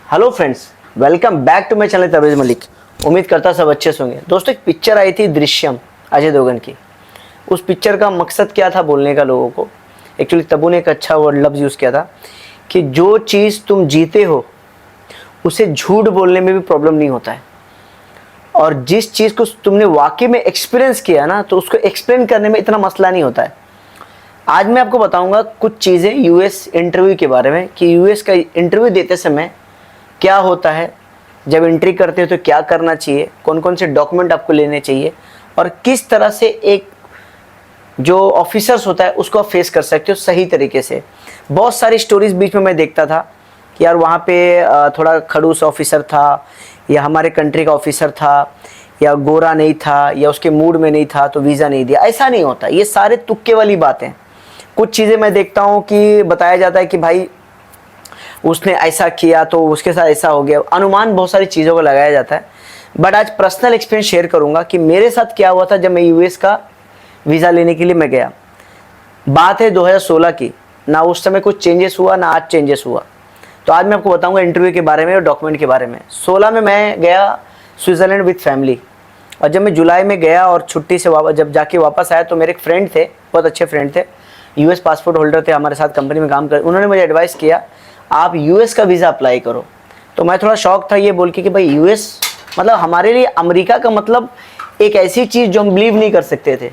Hello friends, welcome back to my channel Tabrez Malik. उम्मीद करता सब अच्छे से होंगे। दोस्तों, एक पिक्चर आई थी दृश्यम, अजय देवगन की। उस पिक्चर का मकसद क्या था बोलने का लोगों को? एक्चुअली तब्बू ने एक अच्छा वर्ड लफ्ज़ यूज़ किया था कि जो चीज़ तुम जीते हो उसे झूठ बोलने में भी प्रॉब्लम नहीं होता है, और जिस चीज़ को तुमने वाकई में एक्सपीरियंस किया ना तो उसको एक्सप्लेन करने में इतना मसला नहीं होता है। आज मैं आपको बताऊंगा कुछ चीज़ें यूएस इंटरव्यू के बारे में कि यूएस का इंटरव्यू देते समय क्या होता है, जब एंट्री करते हो तो क्या करना चाहिए, कौन कौन से डॉक्यूमेंट आपको लेने चाहिए, और किस तरह से एक जो ऑफिसर्स होता है उसको आप फेस कर सकते हो सही तरीके से। बहुत सारी स्टोरीज बीच में मैं देखता था कि यार वहाँ पे थोड़ा खड़ूस ऑफिसर था, या हमारे कंट्री का ऑफिसर था, या गोरा नहीं था, या उसके मूड में नहीं था तो वीज़ा नहीं दिया। ऐसा नहीं होता, ये सारे तुक्के वाली बातें। कुछ चीज़ें मैं देखता हूँ कि बताया जाता है कि भाई उसने ऐसा किया तो उसके साथ ऐसा हो गया। अनुमान बहुत सारी चीज़ों को लगाया जाता है। बट आज पर्सनल एक्सपीरियंस शेयर करूंगा कि मेरे साथ क्या हुआ था जब मैं यूएस का वीज़ा लेने के लिए मैं गया। बात है 2016 की। ना उस समय कुछ चेंजेस हुआ ना आज चेंजेस हुआ। तो आज मैं आपको बताऊंगा इंटरव्यू के बारे में और डॉक्यूमेंट के बारे में। 16 में मैं गया स्विट्ज़रलैंड विद फैमिली, और जब मैं जुलाई में गया और छुट्टी से जब जाके वापस आया तो मेरे एक फ्रेंड थे, बहुत अच्छे फ्रेंड थे, यूएस पासपोर्ट होल्डर थे, हमारे साथ कंपनी में काम कर। उन्होंने मुझे एडवाइस किया आप यूएस का वीज़ा अप्लाई करो। तो मैं थोड़ा शौक था ये बोल के कि भाई यूएस मतलब हमारे लिए अमेरिका का मतलब एक ऐसी चीज़ जो हम बिलीव नहीं कर सकते थे।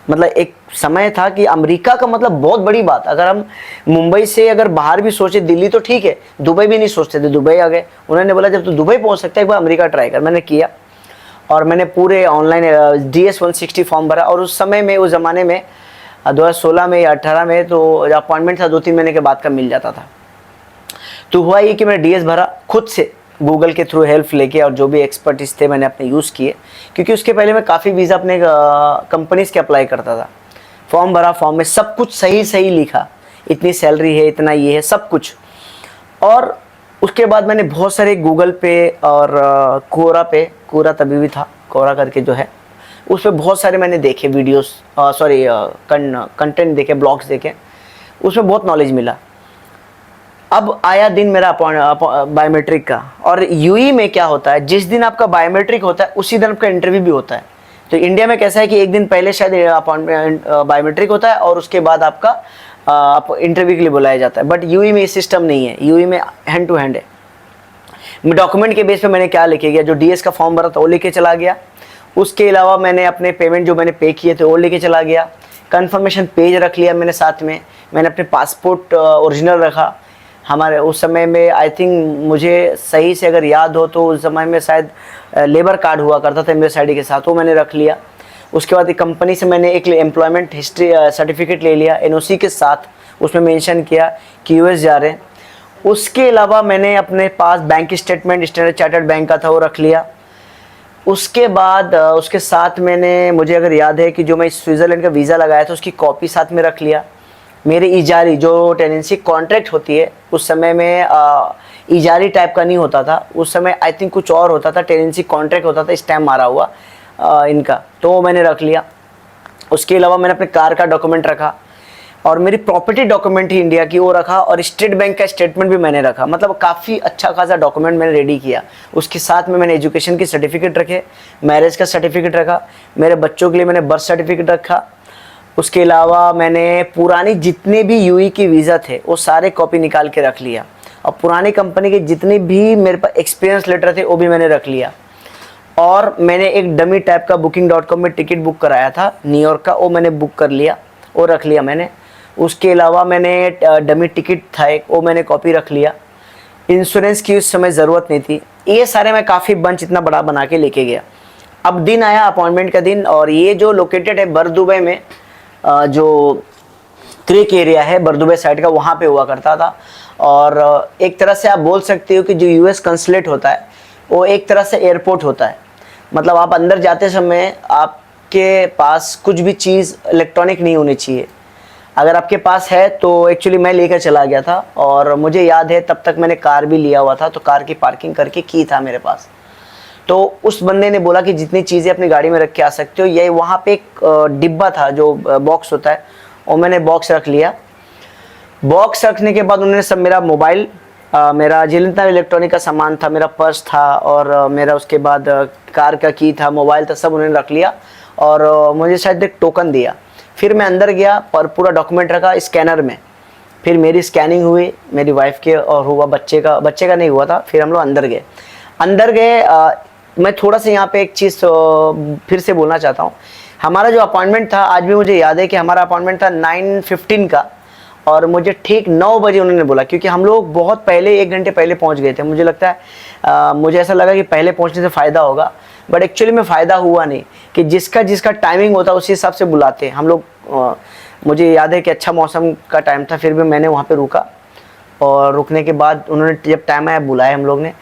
मतलब एक समय था कि अमेरिका का मतलब बहुत बड़ी बात। अगर हम मुंबई से अगर बाहर भी सोचे, दिल्ली तो ठीक है, दुबई भी नहीं सोचते थे, दुबई आ गए। उन्होंने बोला जब तू दुबई पहुंच सकता है एक बार अमेरिका ट्राई कर। मैंने किया और मैंने पूरे ऑनलाइन DS 160 फॉर्म भरा। और उस समय में, उस ज़माने में 2016 में या 18 में तो अपॉइंटमेंट था 2-3 महीने के बाद का मिल जाता था। तो हुआ ये कि मैंने DS भरा खुद से, गूगल के थ्रू हेल्प लेके, और जो भी एक्सपर्टीज थे मैंने अपने यूज़ किए, क्योंकि उसके पहले मैं काफ़ी वीज़ा अपने कंपनीज़ के अप्लाई करता था। फॉर्म भरा, फॉर्म में सब कुछ सही सही लिखा, इतनी सैलरी है, इतना ये है, सब कुछ। और उसके बाद मैंने बहुत सारे गूगल पे और कोरा तभी भी था, कोरा करके जो है, उस पर बहुत सारे मैंने देखे वीडियोस, कंटेंट देखे, ब्लॉग्स देखे, उसमें बहुत नॉलेज मिला। अब आया दिन मेरा बायोमेट्रिक का। और यूई में क्या होता है, जिस दिन आपका बायोमेट्रिक होता है उसी दिन आपका इंटरव्यू भी होता है। तो इंडिया में कैसा है कि एक दिन पहले शायद बायोमेट्रिक होता है और उसके बाद आपका इंटरव्यू के लिए बुलाया जाता है। बट यूई में ये सिस्टम नहीं है, यूई में हैंड टू हैंड है। डॉक्यूमेंट के बेस पे मैंने क्या लेके गया, जो DS का फॉर्म भरा था वो लेके चला गया। उसके अलावा मैंने अपने पेमेंट जो मैंने पे किए थे वो लेके चला गया। कन्फर्मेशन पेज रख लिया मैंने साथ में। मैंने अपने पासपोर्ट ओरिजिनल रखा। हमारे उस समय में आई थिंक, मुझे सही से अगर याद हो तो उस समय में शायद लेबर कार्ड हुआ करता था एमएस ID के साथ, वो मैंने रख लिया। उसके बाद एक कंपनी से मैंने एक एम्प्लॉयमेंट हिस्ट्री सर्टिफिकेट ले लिया NOC के साथ, उसमें मेंशन किया कि यूएस जा रहे हैं। उसके अलावा मैंने अपने पास bank statement standard chartered bank का था वो रख लिया। उसके बाद उसके साथ मैंने, मुझे अगर याद है कि जो मैं स्विट्ज़रलैंड का वीज़ा लगाया था उसकी कॉपी साथ में रख लिया। मेरी इजारी जो टेनेंसी कॉन्ट्रैक्ट होती है, उस समय में इजारी टाइप का नहीं होता था, उस समय आई थिंक कुछ और होता था, टेनेंसी कॉन्ट्रैक्ट होता था, स्टैम्प मारा हुआ इनका, तो वो मैंने रख लिया। उसके अलावा मैंने अपने कार का डॉक्यूमेंट रखा, और मेरी प्रॉपर्टी डॉक्यूमेंट ही इंडिया की वो रखा, और स्टेट बैंक का स्टेटमेंट भी मैंने रखा। मतलब काफ़ी अच्छा खासा डॉक्यूमेंट मैंने रेडी किया। उसके साथ में मैंने एजुकेशन की सर्टिफिकेट रखे, मैरिज का सर्टिफिकेट रखा, मेरे बच्चों के लिए मैंने बर्थ सर्टिफिकेट रखा। उसके अलावा मैंने पुरानी जितने भी यूई के वीज़ा थे वो सारे कॉपी निकाल के रख लिया, और पुरानी कंपनी के जितने भी मेरे पास एक्सपीरियंस लेटर थे वो भी मैंने रख लिया। और मैंने एक डमी टाइप का booking.com में टिकट बुक कराया था न्यूयॉर्क का, वो मैंने बुक कर लिया, वो रख लिया मैंने। उसके अलावा मैंने डमी टिकट था एक, वो मैंने कॉपी रख लिया। इंश्योरेंस की उस समय ज़रूरत नहीं थी। ये सारे मैं काफ़ी बंच इतना बड़ा बना के लेके गया। अब दिन आया अपॉइंटमेंट का दिन, और ये जो लोकेटेड है बरदुबई में, जो क्रिक एरिया है बरदुबई साइड का, वहाँ पे हुआ करता था। और एक तरह से आप बोल सकते हो कि जो यूएस कंसुलेट होता है वो एक तरह से एयरपोर्ट होता है। मतलब आप अंदर जाते समय आपके पास कुछ भी चीज़ इलेक्ट्रॉनिक नहीं होनी चाहिए। अगर आपके पास है तो, एक्चुअली मैं लेकर चला गया था, और मुझे याद है तब तक मैंने कार भी लिया हुआ था, तो कार की पार्किंग करके की था मेरे पास। तो उस बंदे ने बोला कि जितनी चीज़ें अपनी गाड़ी में रख के आ सकते हो। ये वहाँ पे एक डिब्बा था जो बॉक्स होता है, और मैंने बॉक्स रख लिया। बॉक्स रखने के बाद उन्होंने सब मेरा मोबाइल मेरा जितना इलेक्ट्रॉनिक का सामान था, मेरा पर्स था और मेरा उसके बाद कार का की था, मोबाइल था, सब उन्होंने रख लिया और मुझे शायद एक टोकन दिया। फिर मैं अंदर गया पर पूरा डॉक्यूमेंट रखा स्कैनर में। फिर मेरी स्कैनिंग हुई, मेरी वाइफ के और हुआ, बच्चे का नहीं हुआ था। फिर हम लोग अंदर गए। मैं थोड़ा सा यहाँ पे एक चीज़ फिर से बोलना चाहता हूँ। हमारा जो अपॉइंटमेंट था, आज भी मुझे याद है कि हमारा अपॉइंटमेंट था 9:15 का और मुझे ठीक 9 बजे उन्होंने बोला, क्योंकि हम लोग बहुत पहले 1 घंटे पहले पहुँच गए थे। मुझे लगता है मुझे ऐसा लगा कि पहले पहुँचने से फ़ायदा होगा, बट एक्चुअली में फ़ायदा हुआ नहीं कि जिसका टाइमिंग होता है उसी हिसाब से बुलाते हम लोग। मुझे याद है कि अच्छा मौसम का टाइम था, फिर भी मैंने वहाँ पे रुका और रुकने के बाद उन्होंने जब टाइम आया बुलाया हम लोग ने।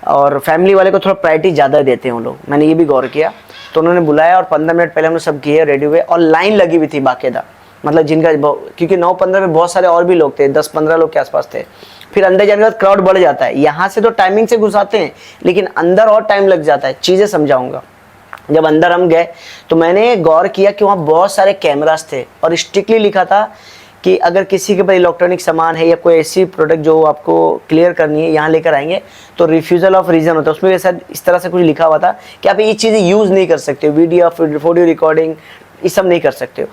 और फैमिली वाले को थोड़ा प्रायोरिटी ज़्यादा देते हैं उन लोग, मैंने ये भी गौर किया। तो उन्होंने बुलाया और 15 मिनट पहले हम लोग सब किए, रेडी हुए और लाइन लगी हुई थी बाकायदा, मतलब जिनका, क्योंकि 9:15 में बहुत सारे और भी लोग थे, 10-15 लोग के आसपास थे। फिर अंदर जाने के बाद क्राउड बढ़ जाता है। यहाँ से तो टाइमिंग से घुसाते हैं लेकिन अंदर और टाइम लग जाता है, चीज़ें समझाऊंगा। जब अंदर हम गए तो मैंने गौर किया कि वहाँ बहुत सारे कैमरास थे और स्ट्रिक्टली लिखा था कि अगर किसी के पास इलेक्ट्रॉनिक सामान है या कोई ऐसी प्रोडक्ट जो आपको क्लियर करनी है यहाँ लेकर आएंगे तो रिफ्यूज़ल ऑफ रीज़न होता है। उसमें ऐसा इस तरह से कुछ लिखा हुआ था कि आप ये चीज़ें यूज़ नहीं कर सकते हो, वीडियो फोटो रिकॉर्डिंग ये सब नहीं कर सकते हो।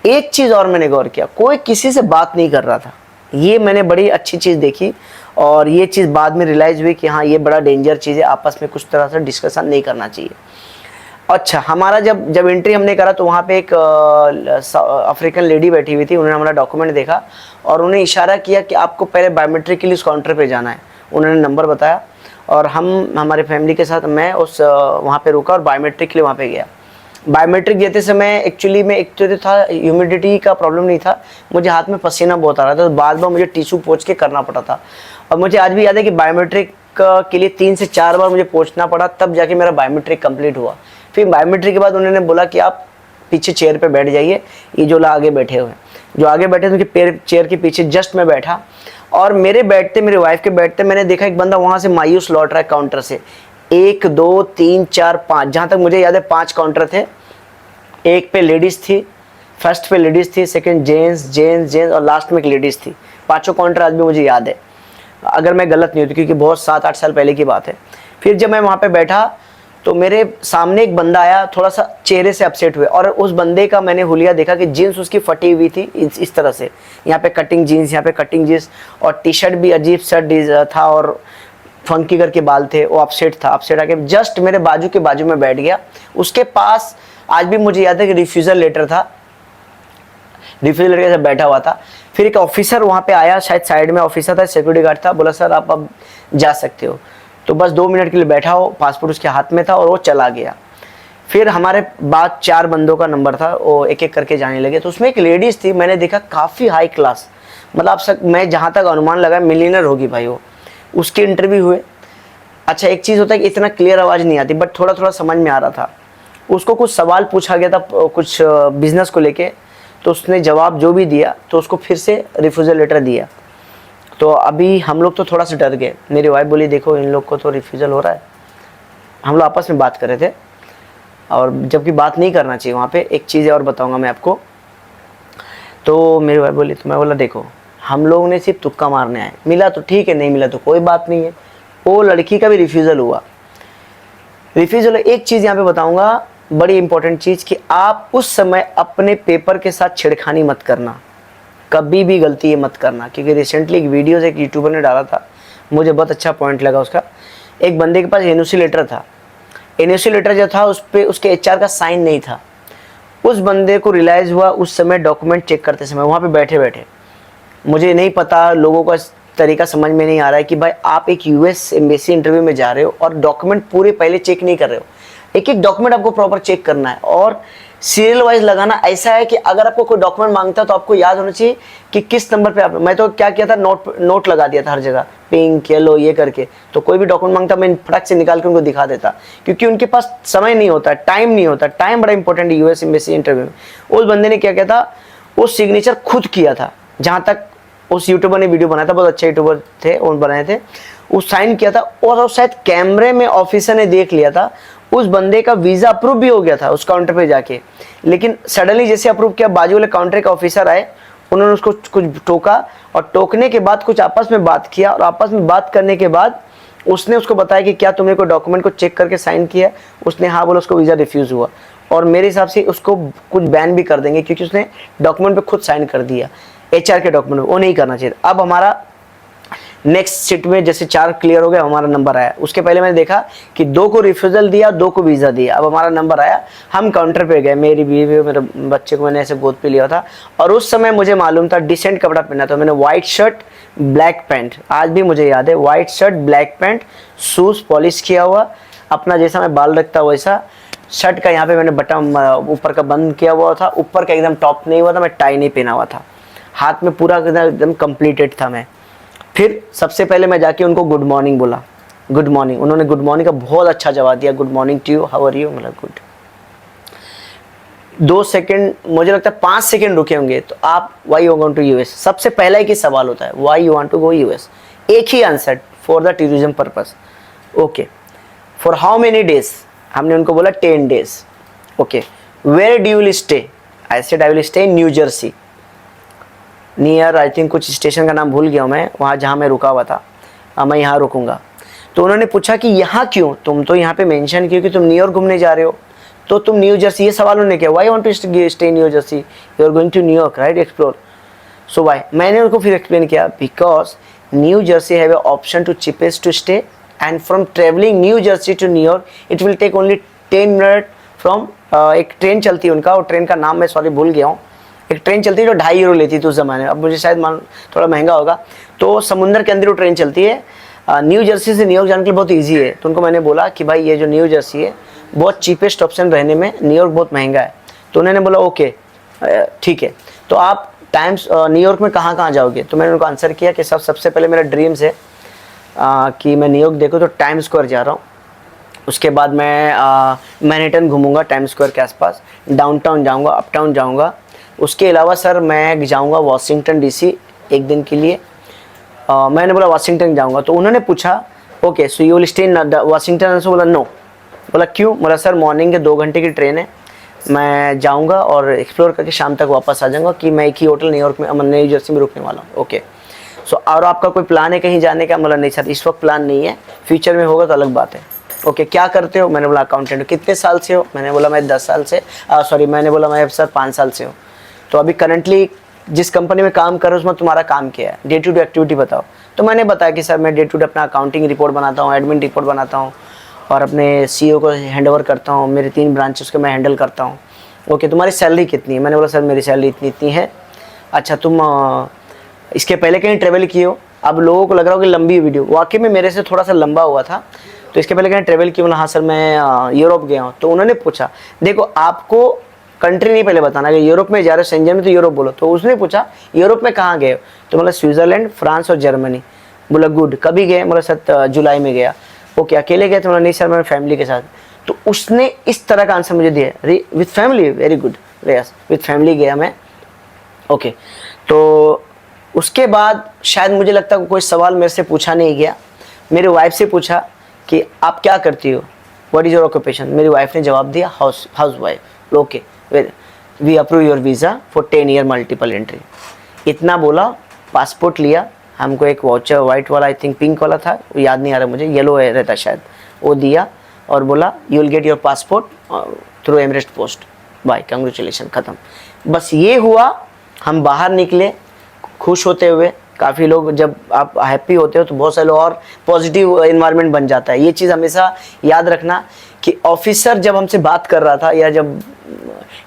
एक चीज़ और मैंने गौर किया, कोई किसी से बात नहीं कर रहा था। ये मैंने बड़ी अच्छी चीज़ देखी और ये चीज़ बाद में रियलाइज़ हुई कि हाँ ये बड़ा डेंजर चीज़ है, आपस में कुछ तरह से डिस्कशन नहीं करना चाहिए। अच्छा, हमारा जब एंट्री हमने करा तो वहाँ पे एक अफ्रीकन लेडी बैठी हुई थी। उन्होंने हमारा डॉक्यूमेंट देखा और उन्हें इशारा किया कि आपको पहले बायोमेट्रिक के लिए उस काउंटर पे जाना है। उन्होंने नंबर बताया और हम हमारे फैमिली के साथ मैं वहाँ पे रुका और बायोमेट्रिक के लिए वहाँ पे गया। बायोमेट्रिक देते समय एक्चुअली में एक तो था ह्यूमिडिटी का प्रॉब्लम नहीं था, मुझे हाथ में पसीना बहुत आ रहा था तो बार बार मुझे टिश्यू पोंछ के करना पड़ा था। और मुझे आज भी याद है कि बायोमेट्रिक के लिए 3 से 4 बार मुझे पोंछना पड़ा, तब जाके मेरा बायोमेट्रिक कंप्लीट हुआ। फिर बायोमेट्रिक के बाद उन्होंने बोला कि आप पीछे चेयर पे बैठ जाइए, ये जो लोग आगे बैठे हुए हैं, जो आगे बैठे थे उनके चेयर के पीछे जस्ट मैं बैठा और मेरे वाइफ के बैठते मैंने देखा एक बंदा वहाँ से मायूस लौट रहा है काउंटर से। 1 2 3 4 5, जहाँ तक मुझे याद है 5 काउंटर थे। एक पे लेडीज़ थी, फर्स्ट पे लेडीज़ थी, सेकंड जेंट्स और लास्ट में एक लेडीज़ थी। 5 काउंटर आज भी मुझे याद है, अगर मैं गलत नहीं होती, क्योंकि बहुत 7-8 साल पहले की बात है। फिर जब मैं वहाँ पे बैठा तो मेरे सामने एक बंदा आया, थोड़ा सा चेहरे से अपसेट हुए और उस बंदे का मैंने हुलिया देखा कि जीन्स उसकी फटी हुई थी इस तरह से, यहाँ पे कटिंग जीन्स, यहाँ पे कटिंग जीन्स और टी शर्ट भी अजीब सा था और फंकी करके बाल थे। वो अपसेट था, अपसेट आके जस्ट मेरे बाजू में बैठ गया। उसके पास आज भी मुझे याद है कि रिफ्यूज़ल लेटर था, रिफ्यूज़ल लेटर से बैठा हुआ था। फिर एक ऑफिसर वहाँ पे आया, शायद साइड में ऑफिसर था, सिक्योरिटी गार्ड था, बोला सर आप अब जा सकते हो। तो बस 2 मिनट के लिए बैठा हो, पासपोर्ट उसके हाथ में था और वो चला गया। फिर हमारे बाद 4 बंदों का नंबर था, वो एक एक करके जाने लगे। तो उसमें एक लेडीज़ थी, मैंने देखा काफ़ी हाई क्लास, मतलब मैं जहाँ तक अनुमान लगा मिलियनर होगी भाई वो। उसके इंटरव्यू हुए। अच्छा, एक चीज़ होता है कि इतना क्लियर आवाज़ नहीं आती बट थोड़ा थोड़ा समझ में आ रहा था। उसको कुछ सवाल पूछा गया था कुछ बिजनेस को लेके, तो उसने जवाब जो भी दिया तो उसको फिर से रिफ्यूज़ल लेटर दिया। तो अभी हम लोग तो थोड़ा सा डर गए। मेरी वाइफ बोली देखो इन लोग को तो रिफ्यूज़ल हो रहा है। हम लोग आपस में बात कर रहे थे और जबकि बात नहीं करना चाहिए वहाँ पे। एक चीज़ और बताऊँगा मैं आपको। तो मेरी वाइफ बोली, तो मैं बोला देखो हम लोग ने सिर्फ तुक्का मारने आए, मिला तो ठीक है, नहीं मिला तो कोई बात नहीं है। वो लड़की का भी रिफ्यूज़ल हुआ। रिफ्यूज़ल एक चीज़ यहाँ पे बताऊँगा, बड़ी इंपॉर्टेंट चीज़, कि आप उस समय अपने पेपर के साथ छेड़खानी मत करना, कभी भी गलती ये मत करना। क्योंकि रिसेंटली एक वीडियो एक यूट्यूबर ने डाला था, मुझे बहुत अच्छा पॉइंट लगा उसका। एक बंदे के पास एनओसी लेटर था, एनओसी लेटर जो था उस पर उसके एचआर का साइन नहीं था। उस बंदे को रियलाइज़ हुआ उस समय डॉक्यूमेंट चेक करते समय, वहाँ पे बैठे बैठे, मुझे नहीं पता, लोगों का तरीका समझ में नहीं आ रहा है कि भाई आप एक यूएस एम्बेसी इंटरव्यू में जा रहे हो और डॉक्यूमेंट पूरे पहले चेक नहीं कर रहे हो। एक एक डॉक्यूमेंट आपको प्रॉपर चेक करना है और सीरियल वाइज लगाना। ऐसा है कि अगर आपको कोई डॉक्यूमेंट मांगता है तो आपको याद होना चाहिए कि किस नंबर पे आप। मैं तो क्या किया था, नोट लगा दिया था हर जगह, पिंक येलो ये करके। तो कोई भी डॉक्यूमेंट मांगता मैं फटक से निकाल के उनको दिखा देता, क्योंकि उनके पास समय नहीं होता, टाइम नहीं होता। टाइम बड़ा इंपॉर्टेंट है यूएस एम्बेसी इंटरव्यू में। उस बंदे ने क्या किया था, वो सिग्नेचर खुद किया था। जहाँ तक उस यूट्यूबर ने वीडियो बनाया था, बहुत अच्छे यूट्यूबर थे, उन बनाए थे, वो साइन किया था और शायद कैमरे में ऑफिसर ने देख लिया था। उस बंदे का वीज़ा अप्रूव भी हो गया था उस काउंटर पे जाके। लेकिन सडनली जैसे अप्रूव किया, बाजू वाले काउंटर के ऑफिसर आए, उन्होंने उसको कुछ टोका और टोकने के बाद कुछ आपस में बात किया, और आपस में बात करने के बाद उसने उसको बताया कि क्या तुमने कोई डॉक्यूमेंट को चेक करके साइन किया है। उसने हाँ बोला, उसको वीज़ा रिफ्यूज़ हुआ, और मेरे हिसाब से उसको कुछ बैन भी कर देंगे क्योंकि उसने डॉक्यूमेंट पे खुद साइन कर दिया, HR के डॉक्यूमेंट, वो नहीं करना चाहिए। अब हमारा नेक्स्ट सीट में जैसे 4 क्लियर हो गया, हमारा नंबर आया। उसके पहले मैंने देखा कि 2 को रिफ्यूज़ल दिया, 2 को वीज़ा दिया। अब हमारा नंबर आया, हम काउंटर पे गए, मेरी बीवी मेरे बच्चे को मैंने ऐसे गोद पे लिया था, और उस समय मुझे मालूम था डिसेंट कपड़ा पहना था मैंने, वाइट शर्ट ब्लैक पैंट, आज भी मुझे याद है, white shirt black pant, shoes polish किया हुआ, अपना जैसा मैं बाल रखता वैसा, शर्ट का यहाँ पे मैंने बटन ऊपर का बंद किया हुआ था, ऊपर का एकदम टॉप नहीं हुआ था, मैं टाई नहीं पहना हुआ था, हाथ में पूरा एकदम कंप्लीटेड था मैं। फिर सबसे पहले मैं जाके उनको गुड मॉर्निंग बोला, गुड मॉर्निंग। उन्होंने गुड मॉर्निंग का बहुत अच्छा जवाब दिया, good morning to you, how are you, मतलब गुड। 2 सेकंड, मुझे लगता है 5 सेकंड रुके होंगे। तो आप why you going to US, सबसे पहला एक ही सवाल होता है, why you want to go US, एक ही answer, for the tourism purpose. Okay, for how many days, हमने उनको बोला 10 days. Okay, where do you will stay, I said I will stay in New Jersey, near, I think कुछ station का नाम भूल गया हूँ मैं, वहाँ जहाँ मैं रुका हुआ था, मैं यहाँ रुकूंगा। तो उन्होंने पूछा कि यहाँ क्यों, तुम तो यहाँ पे मेंशन किया कि तुम न्यूयॉर्क घूमने जा रहे हो, तो तुम न्यू जर्सी, ये सवाल उन्होंने किया, why want to stay in New Jersey, you are going to New York right, explore, so why. मैंने उनको फिर एक्सप्लेन किया, because New Jersey have a option to cheapest to stay, and from travelling New Jersey to New York it will take only 10 minute from, एक train चलती है उनका, और train का नाम मैं सॉरी भूल गया हूँ, एक ट्रेन चलती है जो 2.5 यूरो लेती थी उस ज़माने में, अब मुझे शायद थोड़ा महंगा होगा। तो समुंदर के अंदर वो ट्रेन चलती है, न्यू जर्सी से न्यूयॉर्क जाने के लिए बहुत इजी है। तो उनको मैंने बोला कि भाई ये जो न्यू जर्सी है बहुत चीपेस्ट ऑप्शन रहने में, न्यूयॉर्क बहुत महंगा है। तो उन्होंने बोला ओके ठीक है, तो आप टाइम्स न्यूयॉर्क में कहाँ कहाँ जाओगे। तो मैंने उनको आंसर किया कि सबसे पहले मेरा ड्रीम्स है कि मैं न्यूयॉर्क देखूँ तो टाइम स्क्वायर जा रहा हूँ, उसके बाद मैं मैनहट्टन घूमूंगा टाइम स्क्वायर के आसपास, डाउनटाउन जाऊँगा, अपटाउन जाऊँगा, उसके अलावा सर मैं जाऊंगा वाशिंगटन DC एक दिन के लिए। मैंने बोला वाशिंगटन जाऊंगा, तो उन्होंने पूछा okay so you will stay in Washington, से बोला नो। बोला क्यों, बोला सर मॉर्निंग के 2 घंटे की ट्रेन है, मैं जाऊंगा और एक्सप्लोर करके शाम तक वापस आ जाऊंगा, कि मैं एक ही होटल न्यूयॉर्क में न्यू जर्सी में रुकने वाला हूँ। ओके सो और आपका कोई प्लान है कहीं जाने का। बोला नहीं सर इस वक्त प्लान नहीं है, फ्यूचर में होगा तो अलग बात है। ओके क्या करते हो, मैंने बोला अकाउंटेंट। कितने साल से हो, मैंने बोला मैं 10 साल से, मैंने बोला मैं सर 5 साल से हूँ। तो अभी करंटली जिस कंपनी में काम कर रहे हो उसमें तुम्हारा काम क्या है, डे टू डे एक्टिविटी बताओ। तो मैंने बताया कि सर मैं डे टू डे अपना अकाउंटिंग रिपोर्ट बनाता हूँ, एडमिन रिपोर्ट बनाता हूँ, और अपने CEO को हैंडओवर करता हूँ, मेरे 3 ब्रांचेस को मैं हैंडल करता हूँ। ओके तुम्हारी सैलरी कितनी है, मैंने बोला सर मेरी सैलरी इतनी इतनी है। अच्छा तुम इसके पहले कहीं ट्रेवल किए हो। अब लोगों को लग रहा हो कि लंबी वीडियो, वाकई में मेरे से थोड़ा सा लंबा हुआ था। तो इसके पहले कहीं ट्रेवल किया, बोला हाँ सर मैं यूरोप गया हूँ। तो उन्होंने पूछा देखो आपको कंट्री नहीं पहले बताना, कि यूरोप में जा रहे हो सेंजन में तो यूरोप बोलो। तो उसने पूछा यूरोप में कहाँ गए हो, तो बोला स्विट्जरलैंड, फ्रांस और जर्मनी। बोला गुड, कभी गए, बोला सर जुलाई में गया। ओके अकेले गए, तो बोला नहीं सर मैं फैमिली के साथ। तो उसने इस तरह का आंसर मुझे दिया, with family, very good yes with family गया मैं। ओके तो उसके बाद शायद मुझे लगता है कोई सवाल मेरे से पूछा नहीं गया। मेरी वाइफ से पूछा कि आप क्या करती हो, व्हाट इज़ योर ऑक्यूपेशन। मेरी वाइफ ने जवाब दिया house wife. Okay we approve your visa for 10 year multiple entry. इतना बोला, पासपोर्ट लिया, हमको एक वाउचर वाइट वाला, आई थिंक पिंक वाला था, वो याद नहीं आ रहा मुझे, येलो रहता शायद, वो दिया और बोला you will get your passport through Emirates post, bye congratulation, ख़त्म। बस ये हुआ, हम बाहर निकले खुश होते हुए। काफ़ी लोग, जब आप हैप्पी होते हो तो बहुत सारे लोग और पॉजिटिव इन्वायरमेंट बन जाता है। ये चीज़ हमेशा याद रखना कि ऑफिसर जब हमसे बात कर रहा था या जब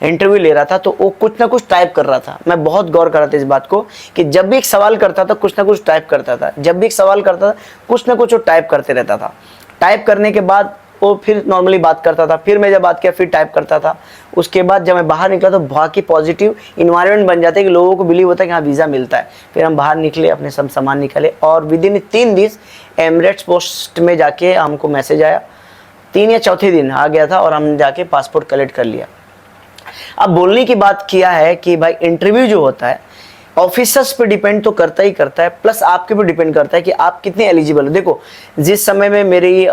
इंटरव्यू ले रहा था तो वो कुछ ना कुछ टाइप कर रहा था। मैं बहुत गौर कर रहा था इस बात को कि जब भी एक सवाल करता था कुछ ना कुछ टाइप करता था, जब भी एक सवाल करता था कुछ ना कुछ वो टाइप करते रहता था। टाइप करने के बाद वो फिर नॉर्मली बात करता था, फिर मैं जब बात किया फिर टाइप करता था। उसके बाद जब मैं बाहर निकला तो बहुत ही पॉजिटिव इन्वायरमेंट बन जाता है कि लोगों को बिलीव होता है कि हाँ वीज़ा मिलता है। फिर हम बाहर निकले, अपने सब सामान निकाले और विद इन 3 दिन एमरेट्स पोस्ट में जाके हमको मैसेज आया। 3 या चौथे दिन आ गया था और हम जाके पासपोर्ट कलेक्ट कर लिया। अब बोलने की बात किया है कि भाई इंटरव्यू जो होता है ऑफिसर्स पे डिपेंड तो करता ही करता है, प्लस आपके पे डिपेंड करता है कि आप कितने एलिजिबल हो। देखो जिस समय में मेरी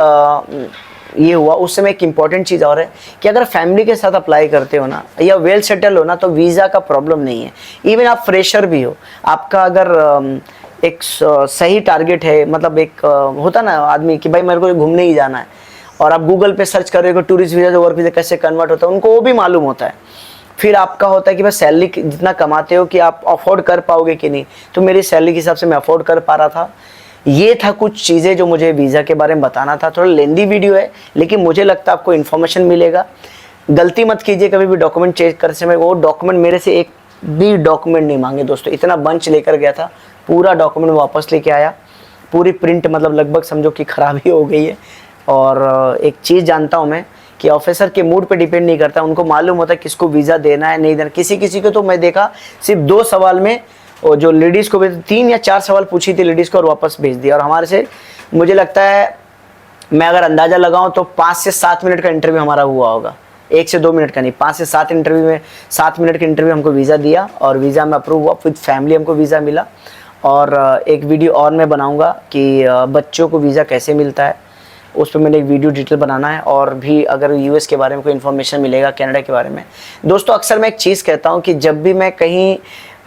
ये हुआ। उस समय एक इम्पॉर्टेंट चीज़ और है कि अगर फैमिली के साथ अप्लाई करते हो ना या वेल सेटल हो ना तो वीज़ा का प्रॉब्लम नहीं है। इवन आप फ्रेशर भी हो, आपका अगर एक सही टारगेट है, मतलब एक होता ना आदमी कि भाई मेरे को घूमने ही जाना है, और आप गूगल पे सर्च कर रहे हो टूरिस्ट वीज़ा जो वर्क वीज़ा कैसे कन्वर्ट होता है, उनको वो भी मालूम होता है। फिर आपका होता है कि बस सैलरी जितना कमाते हो कि आप अफोर्ड कर पाओगे कि नहीं, तो मेरी सैलरी के हिसाब से मैं अफोर्ड कर पा रहा था। ये था कुछ चीज़ें जो मुझे वीज़ा के बारे में बताना था। थोड़ा लेंदी वीडियो है लेकिन मुझे लगता है आपको इन्फॉर्मेशन मिलेगा। गलती मत कीजिए कभी भी डॉक्यूमेंट चेक करते समय, वो डॉक्यूमेंट मेरे से एक भी डॉक्यूमेंट नहीं मांगे दोस्तों। इतना बंच लेकर गया था, पूरा डॉक्यूमेंट वापस लेके आया, पूरी प्रिंट मतलब लगभग समझो कि ख़राब ही हो गई है। और एक चीज़ जानता हूँ मैं कि ऑफिसर के मूड पे डिपेंड नहीं करता, उनको मालूम होता है किसको वीज़ा देना है नहीं देना। किसी किसी को तो मैं देखा सिर्फ 2 सवाल में, और जो लेडीज़ को 3 या 4 सवाल पूछी थी लेडीज़ को और वापस भेज दिया। और हमारे से मुझे लगता है, मैं अगर अंदाज़ा लगाऊं तो 5 से 7 मिनट का इंटरव्यू हमारा हुआ होगा, 1 से 2 मिनट का नहीं, 5 से 7 इंटरव्यू में 7 मिनट का इंटरव्यू हमको वीज़ा दिया और वीज़ा में अप्रूव हुआ, विद फैमिली हमको वीज़ा मिला। और एक वीडियो और मैं बनाऊँगा कि बच्चों को वीज़ा कैसे मिलता है, उस पर मैंने एक वीडियो डिटेल बनाना है। और भी अगर यूएस के बारे में कोई इन्फॉर्मेशन मिलेगा, कनाडा के बारे में। दोस्तों अक्सर मैं एक चीज़ कहता हूँ कि जब भी मैं कहीं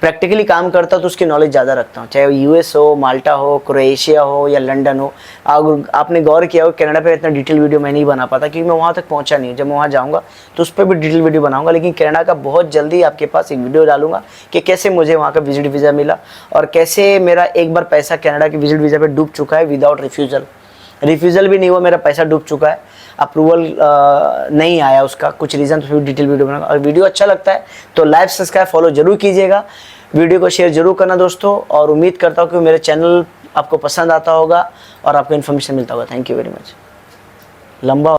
प्रैक्टिकली काम करता हूँ तो उसकी नॉलेज ज़्यादा रखता हूँ, चाहे वो यूएस हो, माल्टा हो, क्रोएशिया हो या लंदन हो। आपने गौर किया हो कनाडा पे इतना डिटेल वीडियो मैं नहीं बना पाता क्योंकि मैं वहाँ तक पहुँचा नहीं हूँ। जब मैं वहाँ जाऊँगा तो उस पर भी डिटेल वीडियो बनाऊँगा, लेकिन कनाडा का बहुत जल्दी आपके पास एक वीडियो डालूंगा कि कैसे मुझे वहाँ का विजिट वीज़ा मिला और कैसे मेरा एक बार पैसा कनाडा के विजिट वीज़ा पर डूब चुका है विदाउट रिफ्यूज़ल भी नहीं हुआ, मेरा पैसा डूब चुका है, अप्रूवल नहीं आया उसका, कुछ रीज़न। तो फिर डिटेल वीडियो बनाऊंगा। और वीडियो अच्छा लगता है तो लाइक सब्सक्राइब फॉलो जरूर कीजिएगा, वीडियो को शेयर जरूर करना दोस्तों। और उम्मीद करता हूँ कि मेरे चैनल आपको पसंद आता होगा और आपको इन्फॉर्मेशन मिलता होगा। Thank you very much. लंबा